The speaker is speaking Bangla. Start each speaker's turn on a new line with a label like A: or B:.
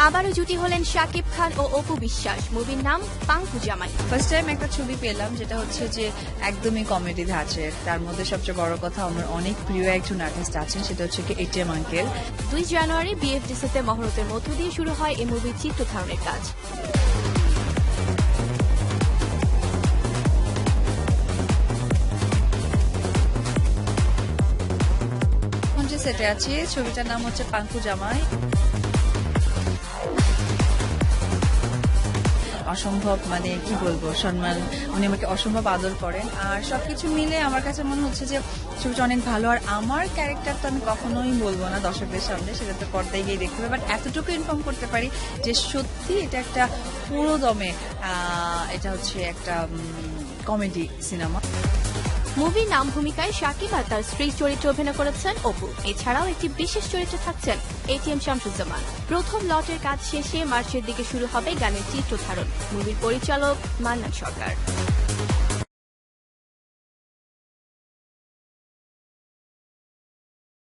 A: আবারও জুটি হলেন শাকিব খান ও অপু বিশ্বাস। মুভির নাম পাঙ্কু জামাই।
B: ফার্স্ট টাইম একটা ছবি পেলাম যেটা হচ্ছে যে একদমই কমেডি ধাঁচের। তার মধ্যে সবচেয়ে বড় কথা আমার অনেক প্রিয় একজন আর্টিস্ট আছেন, সেটা হচ্ছে কি এটিএম আঙ্কেল।
A: 2 জানুয়ারি বিএফডিসিতে মহরতের মধ্য দিয়ে শুরু হয় এই মুভির চিত্র ধারণের কাজ।
B: যে সেটে আছি, ছবিটার নাম হচ্ছে পাঙ্কু জামাই। অসম্ভব মানে কি বলবো সম্মান, উনি আমাকে অসম্ভব আদর করেন। আর সবকিছু মিলে আমার কাছে মনে হচ্ছে যে ছবিটা অনেক ভালো। আর আমার ক্যারেক্টার তো আমি কখনোই বলবো না দর্শকদের সামনে, সেটা তো পর্দায় গিয়ে দেখতে হবে। বাট এতটুকু ইনফর্ম করতে পারি যে সত্যি এটা একটা পুরো দমে এটা হচ্ছে একটা কমেডি সিনেমা।
A: মুভির নাম ভূমিকায় শাকিব আর তার স্ত্রী চরিত্রে অভিনয় করেছেন অপু। এছাড়াও একটি বিশেষ চরিত্রে থাকছেন এটিএম শামসুজ্জামান। প্রথম লটের কাজ শেষে মার্চের দিকে শুরু হবে গানের চিত্র ধারণ। মুভির পরিচালক মান্নান সরকার।